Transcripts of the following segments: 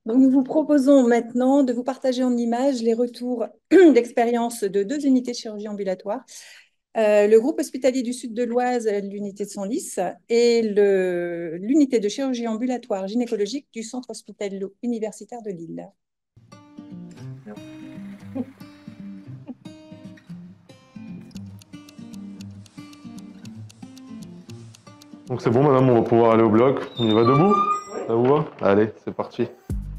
Donc, nous vous proposons maintenant de vous partager en images les retours d'expérience de deux unités de chirurgie ambulatoire. Le groupe hospitalier du sud de l'Oise, l'unité de Senlis, et l'unité de chirurgie ambulatoire gynécologique du centre hospitalo-universitaire de Lille. Donc c'est bon, madame, on va pouvoir aller au bloc. On y va debout? Ça vous va? Allez, c'est parti.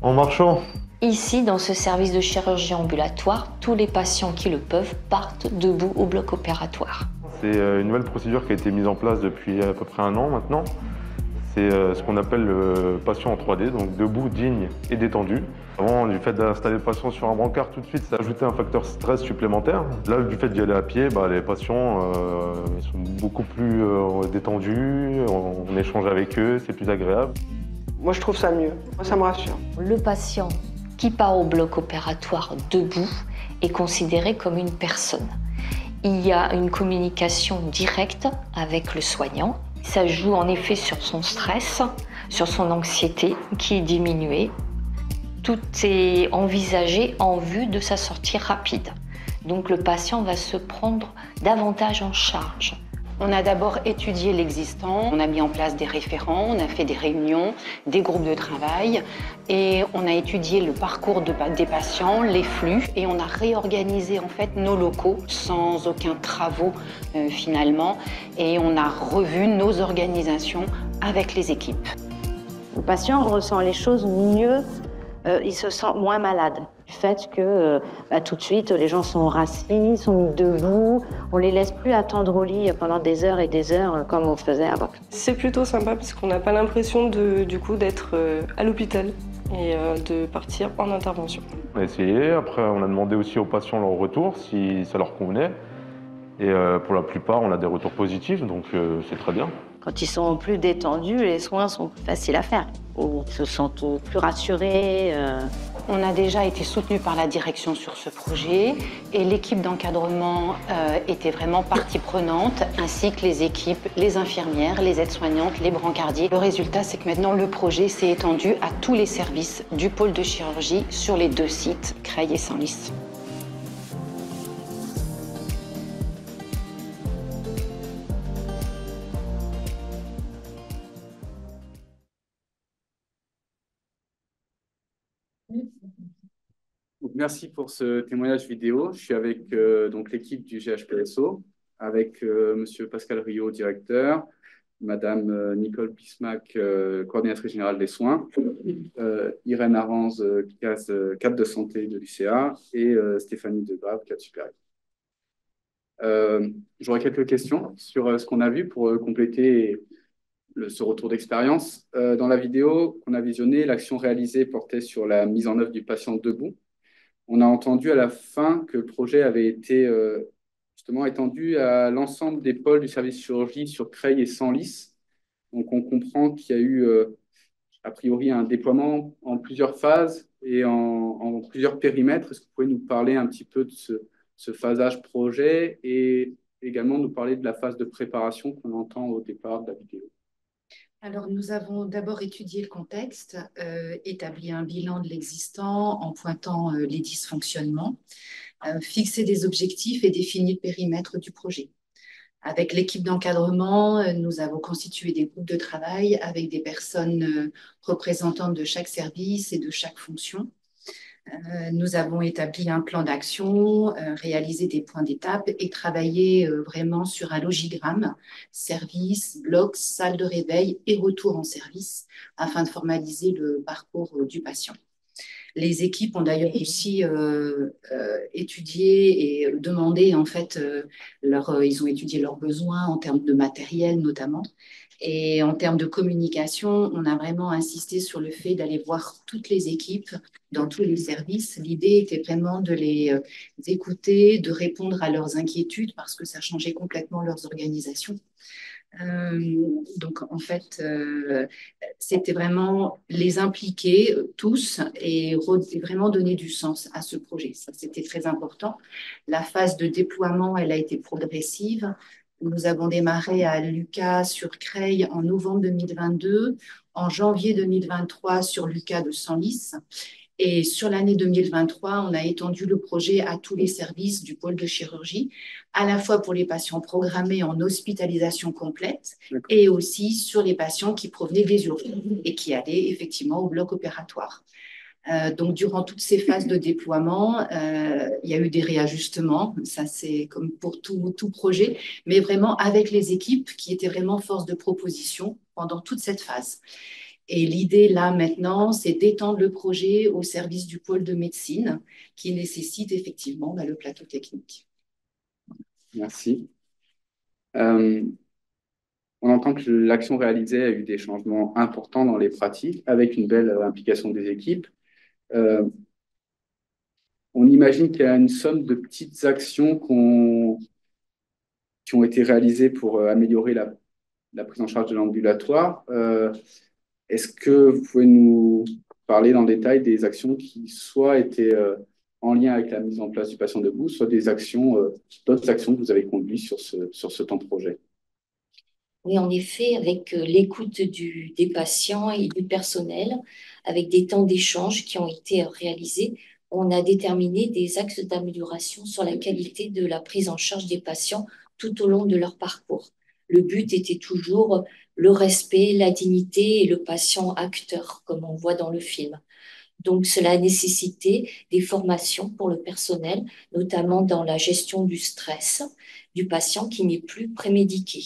En marchant. Ici, dans ce service de chirurgie ambulatoire, tous les patients qui le peuvent partent debout au bloc opératoire. C'est une nouvelle procédure qui a été mise en place depuis à peu près un an maintenant. C'est ce qu'on appelle le patient en 3D, donc debout, digne et détendu. Avant, du fait d'installer le patient sur un brancard tout de suite, ça ajoutait un facteur stress supplémentaire. Là, du fait d'y aller à pied, les patients ils sont beaucoup plus détendus, on échange avec eux, c'est plus agréable. Moi, je trouve ça mieux. Moi, ça me rassure. Le patient qui part au bloc opératoire debout est considéré comme une personne. Il y a une communication directe avec le soignant. Ça joue en effet sur son stress, sur son anxiété qui est diminuée. Tout est envisagé en vue de sa sortie rapide. Donc le patient va se prendre davantage en charge. On a d'abord étudié l'existant, on a mis en place des référents, on a fait des réunions, des groupes de travail et on a étudié le parcours des patients, les flux et on a réorganisé en fait nos locaux sans aucun travaux finalement et on a revu nos organisations avec les équipes. Le patient ressent les choses mieux, il se sent moins malade. Du fait que tout de suite, les gens sont rassis, sont mis debout, on les laisse plus attendre au lit pendant des heures et des heures comme on faisait avant. C'est plutôt sympa parce qu'on n'a pas l'impression d'être à l'hôpital et de partir en intervention. On a essayé, après on a demandé aussi aux patients leur retour, si ça leur convenait. Et pour la plupart, on a des retours positifs, donc c'est très bien. Quand ils sont plus détendus, les soins sont plus faciles à faire. Ils se sentent plus rassurés. On a déjà été soutenu par la direction sur ce projet et l'équipe d'encadrement était vraiment partie prenante, ainsi que les équipes, les infirmières, les aides-soignantes, les brancardiers. Le résultat, c'est que maintenant le projet s'est étendu à tous les services du pôle de chirurgie sur les deux sites, Creil et Senlis. Donc, merci pour ce témoignage vidéo. Je suis avec donc l'équipe du GHPSO, avec Monsieur Pascal Riot, directeur, Madame Nicole Pismac, coordinatrice générale des soins, Irène Aranz, cadre de santé de l'UCA, et Stéphanie Degrave, cadre supérieur. J'aurais quelques questions sur ce qu'on a vu pour compléter ce retour d'expérience. Dans la vidéo qu'on a visionnée, l'action réalisée portait sur la mise en œuvre du patient debout. On a entendu à la fin que le projet avait été justement étendu à l'ensemble des pôles du service chirurgie sur Creil et Senlis. Donc, on comprend qu'il y a eu, a priori, un déploiement en plusieurs phases et en plusieurs périmètres. Est-ce que vous pouvez nous parler un petit peu de ce phasage projet et également nous parler de la phase de préparation qu'on entend au départ de la vidéo? Alors, nous avons d'abord étudié le contexte, établi un bilan de l'existant en pointant les dysfonctionnements, fixé des objectifs et défini le périmètre du projet. Avec l'équipe d'encadrement, nous avons constitué des groupes de travail avec des personnes représentantes de chaque service et de chaque fonction. Nous avons établi un plan d'action, réalisé des points d'étape et travaillé vraiment sur un logigramme, service, bloc, salle de réveil et retour en service, afin de formaliser le parcours du patient. Les équipes ont d'ailleurs aussi étudié et demandé, en fait, ils ont étudié leurs besoins en termes de matériel notamment. Et en termes de communication, on a vraiment insisté sur le fait d'aller voir toutes les équipes dans tous les services. L'idée était vraiment de les écouter, de répondre à leurs inquiétudes parce que ça changeait complètement leurs organisations. Donc, en fait, c'était vraiment les impliquer tous et vraiment donner du sens à ce projet. Ça, c'était très important. La phase de déploiement, elle a été progressive. Nous avons démarré à Lucas sur Creil en novembre 2022, en janvier 2023 sur Lucas de Senlis. Et sur l'année 2023, on a étendu le projet à tous les services du pôle de chirurgie, à la fois pour les patients programmés en hospitalisation complète et aussi sur les patients qui provenaient des urgences et qui allaient effectivement au bloc opératoire. Donc, durant toutes ces phases de déploiement, il y a eu des réajustements, ça c'est comme pour tout projet, mais vraiment avec les équipes qui étaient vraiment force de proposition pendant toute cette phase. Et l'idée là maintenant, c'est d'étendre le projet au service du pôle de médecine qui nécessite effectivement le plateau technique. Merci. On entend que l'action réalisée a eu des changements importants dans les pratiques avec une belle implication des équipes. On imagine qu'il y a une somme de petites actions qui ont été réalisées pour améliorer la prise en charge de l'ambulatoire. Est-ce que vous pouvez nous parler dans le détail des actions qui soit étaient en lien avec la mise en place du patient debout, soit des actions, d'autres actions que vous avez conduites sur ce temps de projet? Oui, en effet, avec l'écoute des patients et du personnel, avec des temps d'échange qui ont été réalisés, on a déterminé des axes d'amélioration sur la qualité de la prise en charge des patients tout au long de leur parcours. Le but était toujours le respect, la dignité et le patient acteur, comme on voit dans le film. Donc, cela a nécessité des formations pour le personnel, notamment dans la gestion du stress du patient qui n'est plus prémédiqué.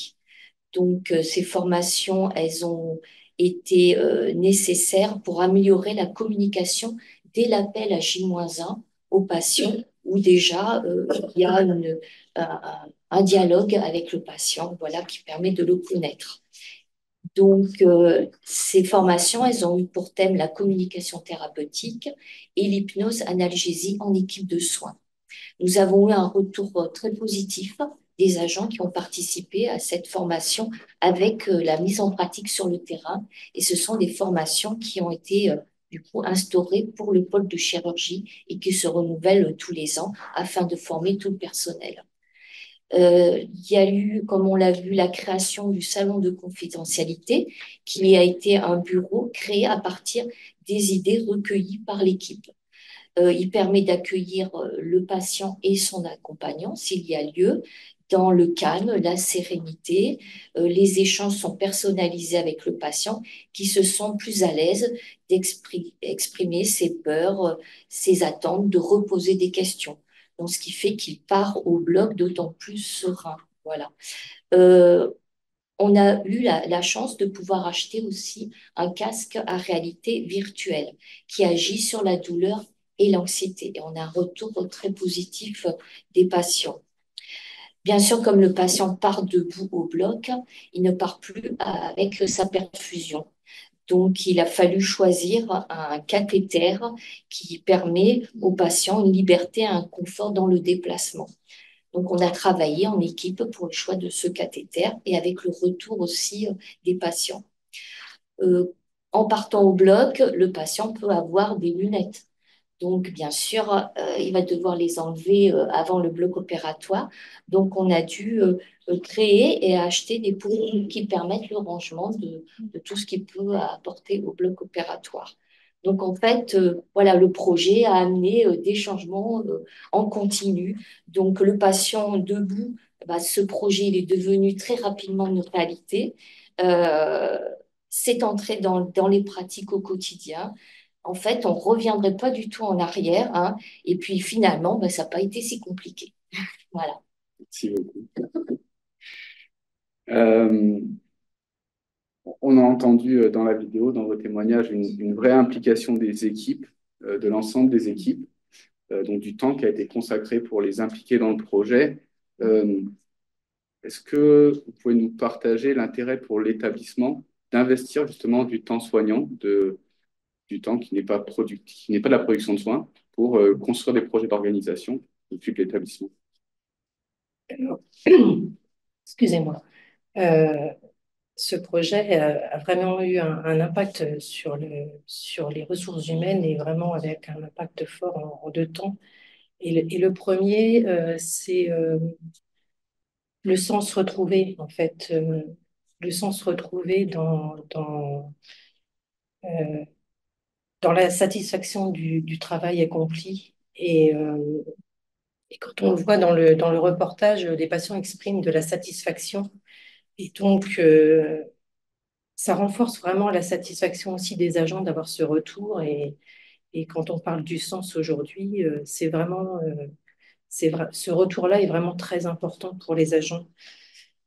Donc, ces formations, elles ont été nécessaires pour améliorer la communication dès l'appel à J-1 au patient, où déjà il y a un dialogue avec le patient, voilà, qui permet de le connaître. Donc, ces formations, elles ont eu pour thème la communication thérapeutique et l'hypnose analgésie en équipe de soins. Nous avons eu un retour très positif des agents qui ont participé à cette formation avec la mise en pratique sur le terrain. Et ce sont des formations qui ont été du coup instaurées pour le pôle de chirurgie et qui se renouvellent tous les ans afin de former tout le personnel. Il y a eu, comme on l'a vu, la création du salon de confidentialité, qui a été un bureau créé à partir des idées recueillies par l'équipe. Il permet d'accueillir le patient et son accompagnant s'il y a lieu, dans le calme, la sérénité. Les échanges sont personnalisés avec le patient qui se sent plus à l'aise d'exprimer ses peurs, ses attentes, de reposer des questions. Donc, ce qui fait qu'il part au bloc d'autant plus serein. Voilà. On a eu la chance de pouvoir acheter aussi un casque à réalité virtuelle qui agit sur la douleur et l'anxiété. Et on a un retour très positif des patients. Bien sûr, comme le patient part debout au bloc, il ne part plus avec sa perfusion. Donc, il a fallu choisir un cathéter qui permet au patient une liberté et un confort dans le déplacement. Donc, on a travaillé en équipe pour le choix de ce cathéter et avec le retour aussi des patients. En partant au bloc, le patient peut avoir des lunettes. Donc, bien sûr, il va devoir les enlever avant le bloc opératoire. Donc, on a dû créer et acheter des poulies qui permettent le rangement de tout ce qui peut apporter au bloc opératoire. Donc, en fait, voilà, le projet a amené des changements en continu. Donc, le patient debout, ce projet, il est devenu très rapidement une réalité. C'est entré dans les pratiques au quotidien. En fait, on ne reviendrait pas du tout en arrière. Hein, et puis, finalement, ça n'a pas été si compliqué. Voilà. Merci beaucoup. On a entendu dans la vidéo, dans vos témoignages, une vraie implication des équipes, de l'ensemble des équipes, donc du temps qui a été consacré pour les impliquer dans le projet. Est-ce que vous pouvez nous partager l'intérêt pour l'établissement d'investir justement du temps soignant, du temps qui n'est pas qui n'est pas de la production de soins, pour construire des projets d'organisation depuis l'établissement? Excusez-moi. Ce projet a vraiment eu un impact sur les ressources humaines et vraiment avec un impact fort en 2 temps. Et le premier, c'est le sens retrouvé, en fait, le sens retrouvé euh, dans la satisfaction du travail accompli. Et quand on le voit dans le reportage, les patients expriment de la satisfaction. Et donc, ça renforce vraiment la satisfaction aussi des agents d'avoir ce retour. Et quand on parle du sens aujourd'hui, ce retour-là est vraiment très important pour les agents.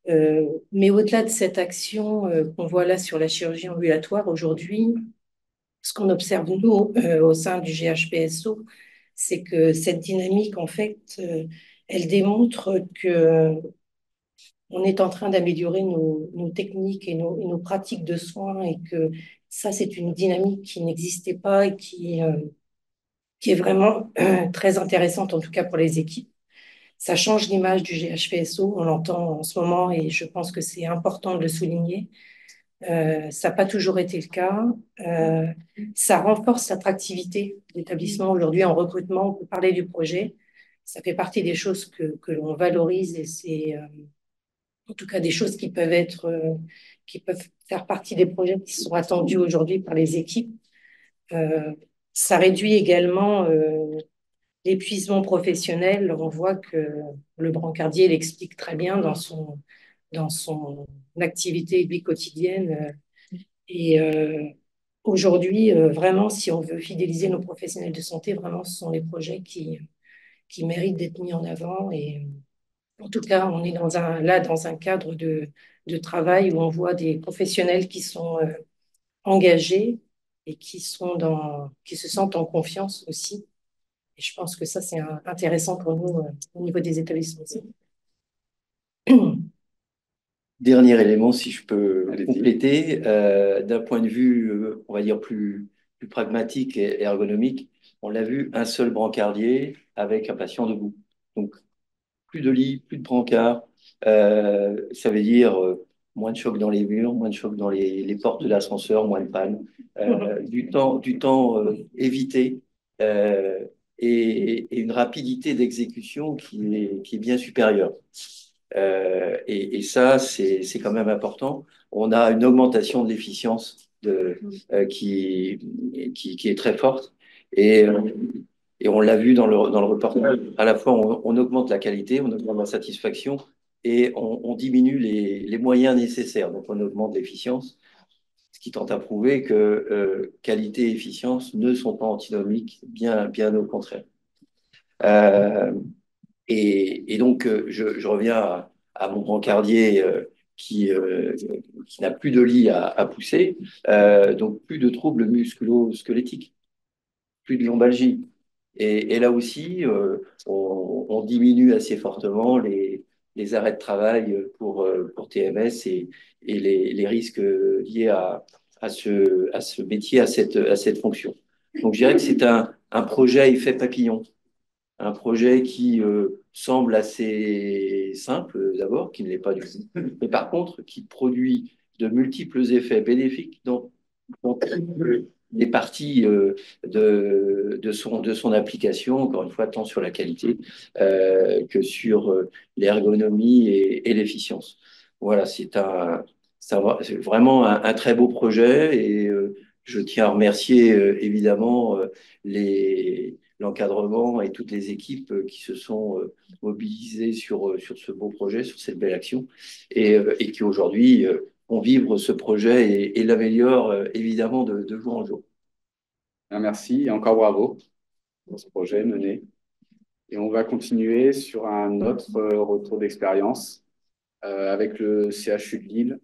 Mais au-delà de cette action qu'on voit là sur la chirurgie ambulatoire aujourd'hui, ce qu'on observe nous au sein du GHPSO, c'est que cette dynamique, en fait, elle démontre que on est en train d'améliorer nos techniques et nos pratiques de soins et que ça, c'est une dynamique qui n'existait pas et qui est vraiment très intéressante, en tout cas pour les équipes. Ça change l'image du GHPSO, on l'entend en ce moment et je pense que c'est important de le souligner. Ça n'a pas toujours été le cas. Ça renforce l'attractivité de l'établissement aujourd'hui en recrutement. On peut parler du projet. Ça fait partie des choses que l'on valorise et c'est en tout cas des choses qui peuvent faire partie des projets qui sont attendus aujourd'hui par les équipes. Ça réduit également l'épuisement professionnel. On voit que le brancardier l'explique très bien dans son activité vie quotidienne. Et aujourd'hui, vraiment, si on veut fidéliser nos professionnels de santé, vraiment, ce sont les projets qui méritent d'être mis en avant. Et en tout cas, on est dans un cadre de travail où on voit des professionnels qui sont engagés et qui se sentent en confiance aussi. Et je pense que ça, c'est intéressant pour nous au niveau des établissements. Dernier élément, si je peux compléter, d'un point de vue, on va dire, plus pragmatique et ergonomique, on l'a vu, un seul brancardier avec un patient debout. Donc, plus de lit, plus de brancard. Ça veut dire moins de choc dans les murs, moins de choc dans les portes de l'ascenseur, moins de panne, du temps évité et une rapidité d'exécution qui est bien supérieure. Et ça, c'est quand même important. On a une augmentation de l'efficience qui est très forte. Et on l'a vu dans le reportage, à la fois on augmente la qualité, on augmente la satisfaction et on diminue les moyens nécessaires. Donc on augmente l'efficience, ce qui tente à prouver que qualité et efficience ne sont pas antinomiques, bien au contraire. Et donc, je reviens à mon brancardier qui n'a plus de lit à pousser, donc plus de troubles musculo-squelettiques, plus de lombalgie. Et là aussi, on diminue assez fortement les arrêts de travail pour TMS et les risques liés à ce métier, à cette fonction. Donc, je dirais que c'est un projet à effet papillon. Un projet qui semble assez simple d'abord, qui ne l'est pas du tout, mais par contre qui produit de multiples effets bénéfiques dans les parties de son application, encore une fois, tant sur la qualité que sur l'ergonomie et l'efficience. Voilà, c'est vraiment un très beau projet et je tiens à remercier évidemment l'encadrement et toutes les équipes qui se sont mobilisées sur ce beau projet, sur cette belle action, et qui aujourd'hui font vivre ce projet et l'améliorent évidemment de jour en jour. Merci et encore bravo pour ce projet mené. Et on va continuer sur un autre retour d'expérience avec le CHU de Lille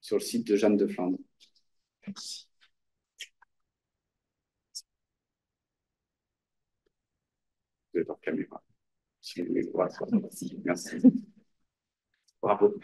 sur le site de Jeanne de Flandre. Merci. De leur caméra. Merci. Bravo.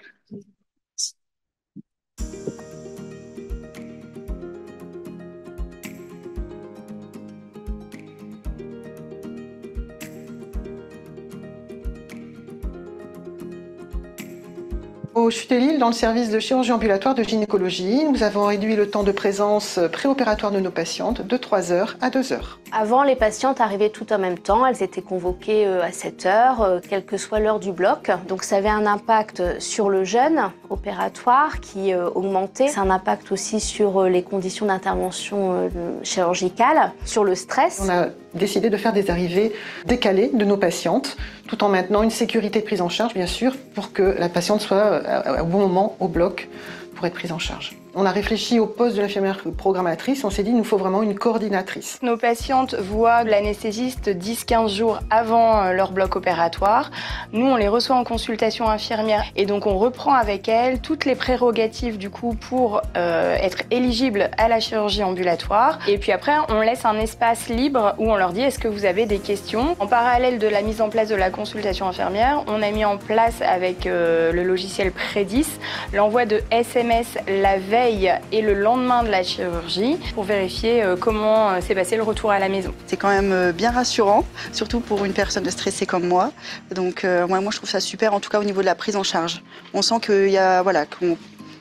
Au Chute de Lille, dans le service de chirurgie ambulatoire de gynécologie, nous avons réduit le temps de présence préopératoire de nos patientes de 3 heures à 2 heures. Avant, les patientes arrivaient toutes en même temps. Elles étaient convoquées à 7 heures, quelle que soit l'heure du bloc. Donc ça avait un impact sur le jeûne opératoire qui augmentait. C'est un impact aussi sur les conditions d'intervention chirurgicale, sur le stress. On a décidé de faire des arrivées décalées de nos patientes, tout en maintenant une sécurité de prise en charge, bien sûr, pour que la patiente soit au bon moment au bloc pour être prise en charge. On a réfléchi au poste de l'infirmière programmatrice, on s'est dit qu'il nous faut vraiment une coordinatrice. Nos patientes voient l'anesthésiste 10-15 jours avant leur bloc opératoire. Nous, on les reçoit en consultation infirmière et donc on reprend avec elles toutes les prérogatives du coup pour être éligibles à la chirurgie ambulatoire. Et puis après, on laisse un espace libre où on leur dit est-ce que vous avez des questions. En parallèle de la mise en place de la consultation infirmière, on a mis en place avec le logiciel Prédis l'envoi de SMS la veille et le lendemain de la chirurgie pour vérifier comment s'est passé le retour à la maison. C'est quand même bien rassurant, surtout pour une personne stressée comme moi. Donc moi je trouve ça super, en tout cas au niveau de la prise en charge. On sent qu'il y a,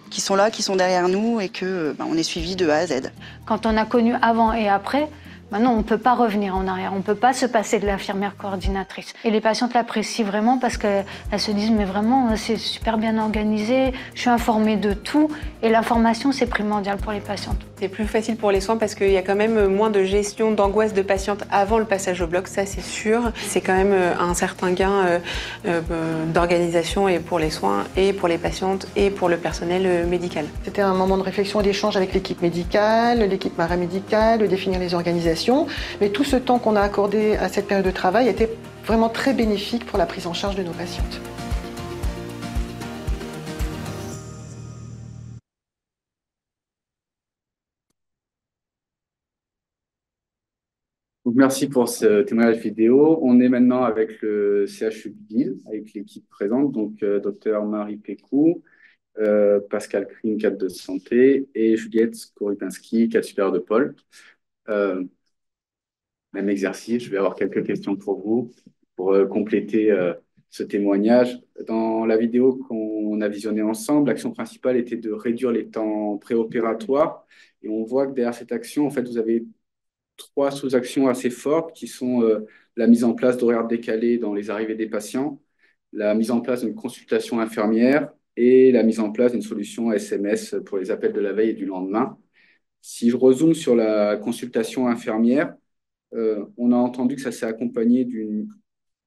qu'ils sont là, qu'ils sont derrière nous et que on est suivi de A à Z. Quand on a connu avant et après, maintenant, on ne peut pas revenir en arrière, on ne peut pas se passer de l'infirmière coordinatrice. Et les patientes l'apprécient vraiment parce qu'elles se disent mais vraiment c'est super bien organisé, je suis informée de tout et l'information c'est primordial pour les patientes. C'est plus facile pour les soins parce qu'il y a quand même moins de gestion d'angoisse de patientes avant le passage au bloc, ça c'est sûr. C'est quand même un certain gain d'organisation et pour les soins et pour les patientes et pour le personnel médical. C'était un moment de réflexion et d'échange avec l'équipe médicale, l'équipe paramédicale, de définir les organisations. Mais tout ce temps qu'on a accordé à cette période de travail était vraiment très bénéfique pour la prise en charge de nos patientes. Donc, merci pour ce témoignage vidéo. On est maintenant avec le CHU de Lille, avec l'équipe présente, donc Dr Marie Pécou, Pascal Krim, cadre de santé, et Juliette Korupinski, cadre supérieur de Pôle. Même exercice, je vais avoir quelques questions pour vous, pour compléter ce témoignage. Dans la vidéo qu'on a visionnée ensemble, l'action principale était de réduire les temps préopératoires. Et on voit que derrière cette action, en fait, vous avez 3 sous-actions assez fortes qui sont la mise en place d'horaires décalés dans les arrivées des patients, la mise en place d'une consultation infirmière et la mise en place d'une solution SMS pour les appels de la veille et du lendemain. Si je rezoome sur la consultation infirmière, on a entendu que ça s'est accompagné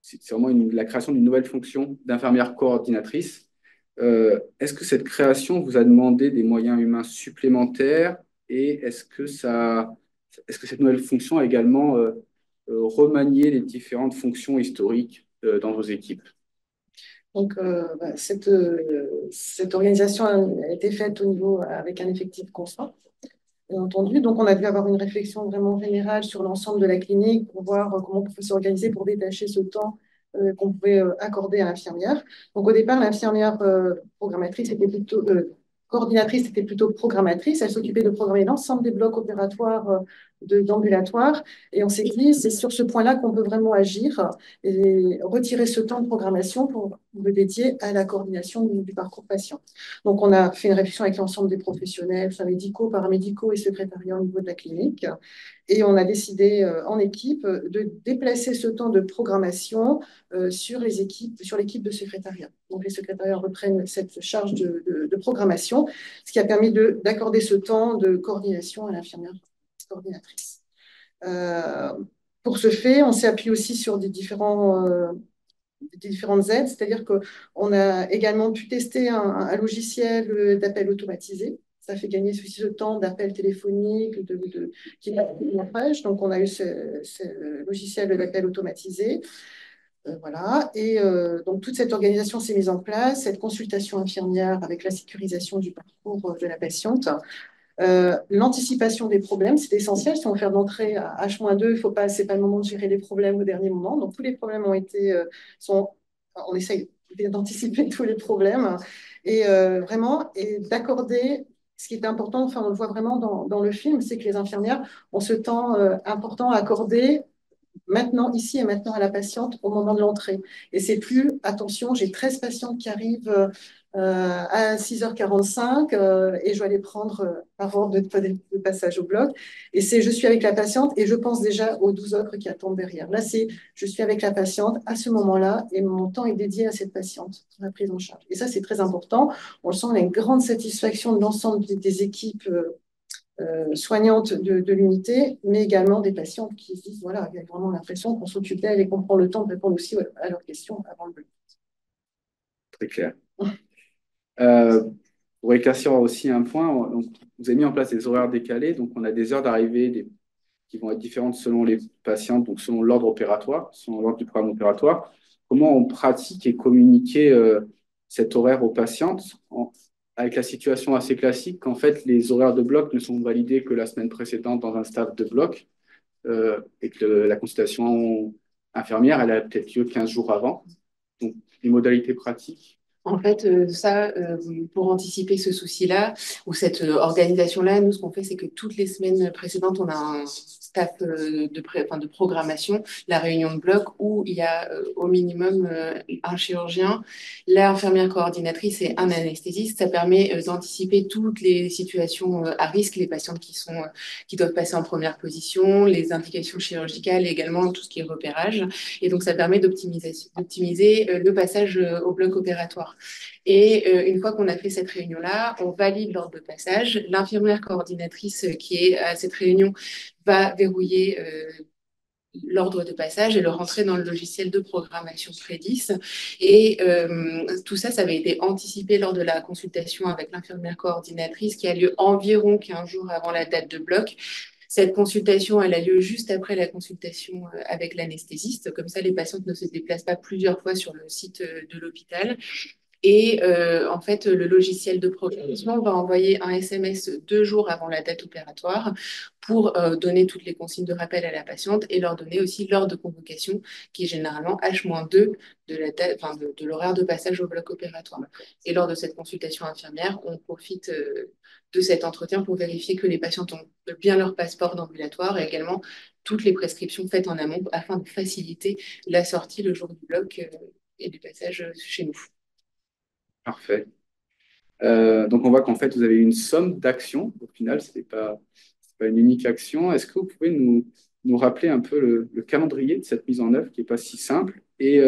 c'est vraiment la création d'une nouvelle fonction d'infirmière coordinatrice. Est-ce que cette création vous a demandé des moyens humains supplémentaires et est-ce que cette nouvelle fonction a également remanié les différentes fonctions historiques dans vos équipes? Donc, cette organisation a été faite au niveau avec un effectif constant, bien entendu. Donc, on a dû avoir une réflexion vraiment générale sur l'ensemble de la clinique pour voir comment on pouvait s'organiser pour détacher ce temps qu'on pouvait accorder à l'infirmière. Donc, au départ, l'infirmière programmatrice était plutôt coordinatrice était plutôt programmatrice. Elle s'occupait de programmer l'ensemble des blocs opératoires d'ambulatoire. Et on s'est dit, c'est sur ce point-là qu'on peut vraiment agir et retirer ce temps de programmation pour le dédier à la coordination du parcours patient. Donc, on a fait une réflexion avec l'ensemble des professionnels, médicaux, paramédicaux et secrétariats au niveau de la clinique. Et on a décidé en équipe de déplacer ce temps de programmation sur l'équipe de secrétariat. Donc, les secrétariats reprennent cette charge de programmation, ce qui a permis d'accorder ce temps de coordination à l'infirmière coordinatrice. Pour ce fait, on s'est appuyé aussi sur des différentes aides, c'est-à-dire qu'on a également pu tester un logiciel d'appel automatisé. Ça fait gagner ce temps d'appel téléphonique, donc on a eu ce logiciel d'appel automatisé. Voilà, et donc toute cette organisation s'est mise en place, cette consultation infirmière avec la sécurisation du parcours de la patiente. L'anticipation des problèmes, c'est essentiel. Si on fait d'entrée à H-2, c'est pas le moment de gérer les problèmes au dernier moment. Donc tous les problèmes ont été, on essaye d'anticiper tous les problèmes et vraiment d'accorder. Ce qui est important, enfin on le voit vraiment dans le film, c'est que les infirmières ont ce temps important à accorder maintenant, ici et maintenant à la patiente au moment de l'entrée. Et c'est plus, attention, j'ai 13 patientes qui arrivent à 6h45 et je dois aller prendre par ordre de passage au bloc. Et je suis avec la patiente et je pense déjà aux 12 autres qui attendent derrière. Là, je suis avec la patiente à ce moment-là et mon temps est dédié à cette patiente pour la prise en charge. Et ça, c'est très important. On le sent, on a une grande satisfaction de l'ensemble des équipes soignantes de l'unité, mais également des patients qui se disent, voilà, il y a vraiment l'impression qu'on s'occupe d'elles et qu'on prend le temps de répondre aussi à leurs questions avant le bloc. Très clair. Pour éclaircir aussi un point, vous avez mis en place des horaires décalés, donc on a des heures d'arrivée qui vont être différentes selon les patients, donc selon l'ordre opératoire, selon l'ordre du programme opératoire. Comment on pratique et communiquer cet horaire aux patientes avec la situation assez classique qu'en fait les horaires de bloc ne sont validés que la semaine précédente dans un staff de bloc et que la consultation infirmière, elle a peut-être lieu 15 jours avant. Donc, les modalités pratiques. En fait, pour anticiper ce souci-là ou cette organisation-là, nous, ce qu'on fait, c'est que toutes les semaines précédentes, on a un staff de programmation, la réunion de bloc, où il y a au minimum un chirurgien, l'infirmière coordinatrice et un anesthésiste. Ça permet d'anticiper toutes les situations à risque, les patientes qui doivent passer en première position, les indications chirurgicales et également tout ce qui est repérage. Et donc, ça permet d'optimiser le passage au bloc opératoire. Et une fois qu'on a fait cette réunion-là, on valide l'ordre de passage. L'infirmière coordinatrice qui est à cette réunion va verrouiller l'ordre de passage et le rentrer dans le logiciel de programmation Prédis. Et tout ça, ça avait été anticipé lors de la consultation avec l'infirmière coordinatrice qui a lieu environ 15 jours avant la date de bloc. Cette consultation, elle a lieu juste après la consultation avec l'anesthésiste. Comme ça, les patientes ne se déplacent pas plusieurs fois sur le site de l'hôpital. Et en fait, le logiciel de programmation va envoyer un SMS 2 jours avant la date opératoire pour donner toutes les consignes de rappel à la patiente et leur donner aussi l'heure de convocation, qui est généralement H-2 de l'horaire de passage au bloc opératoire. Et lors de cette consultation infirmière, on profite de cet entretien pour vérifier que les patientes ont bien leur passeport d'ambulatoire et également toutes les prescriptions faites en amont afin de faciliter la sortie le jour du bloc et du passage chez nous. Parfait. Donc, on voit qu'en fait, vous avez une somme d'actions. Au final, ce n'est pas une unique action. Est-ce que vous pouvez nous rappeler un peu le calendrier de cette mise en œuvre qui n'est pas si simple et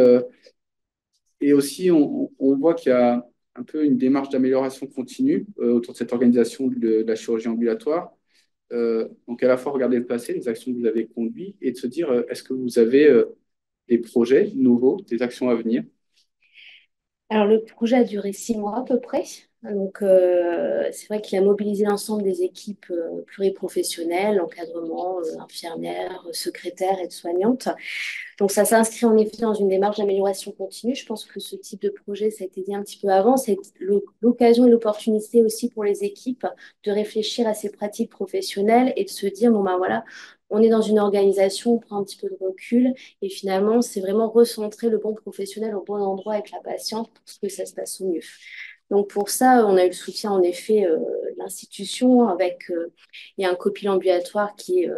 aussi, on voit qu'il y a un peu une démarche d'amélioration continue autour de cette organisation de la chirurgie ambulatoire. Donc, à la fois regarder le passé, les actions que vous avez conduites et de se dire, est-ce que vous avez des projets nouveaux, des actions à venir? Alors, le projet a duré 6 mois à peu près. Donc, c'est vrai qu'il a mobilisé l'ensemble des équipes pluriprofessionnelles, encadrement, infirmières, secrétaires et soignantes. Donc, ça s'inscrit en effet dans une démarche d'amélioration continue. Je pense que ce type de projet, ça a été dit un petit peu avant, c'est l'occasion et l'opportunité aussi pour les équipes de réfléchir à ces pratiques professionnelles et de se dire, bon ben voilà, on est dans une organisation, on prend un petit peu de recul et finalement, c'est vraiment recentrer le bon professionnel au bon endroit avec la patiente pour que ça se passe au mieux. Donc pour ça, on a eu le soutien en effet de l'institution avec il y a un copil ambulatoire qui est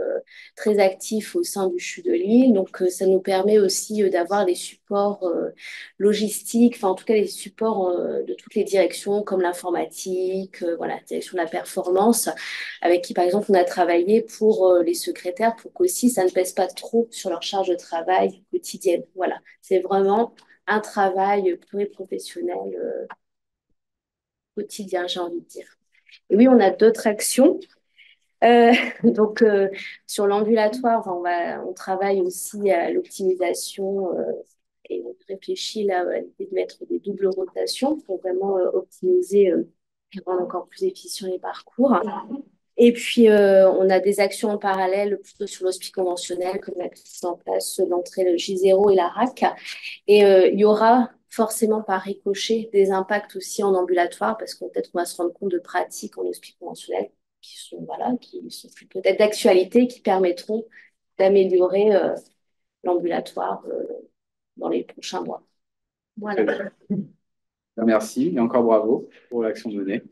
très actif au sein du CHU de Lille. Donc ça nous permet aussi d'avoir les supports logistiques, enfin en tout cas les supports de toutes les directions comme l'informatique, voilà, direction de la performance, avec qui par exemple on a travaillé pour les secrétaires pour qu'aussi ça ne pèse pas trop sur leur charge de travail quotidienne. Voilà, c'est vraiment un travail pluriprofessionnel quotidien, j'ai envie de dire. Et oui, on a d'autres actions. Donc, sur l'ambulatoire, on travaille aussi à l'optimisation et on réfléchit là à l'idée de mettre des doubles rotations pour vraiment optimiser et rendre encore plus efficient les parcours. Et puis, on a des actions en parallèle plutôt sur l'hospice conventionnel, comme la mise en place l'entrée le J0 et la RAC. Et il y aura forcément par ricochet des impacts aussi en ambulatoire, parce qu'on peut-être on va se rendre compte de pratiques en hospice conventionnel qui sont plus peut-être d'actualité, qui permettront d'améliorer l'ambulatoire dans les prochains mois. Voilà. Merci et encore bravo pour l'action menée.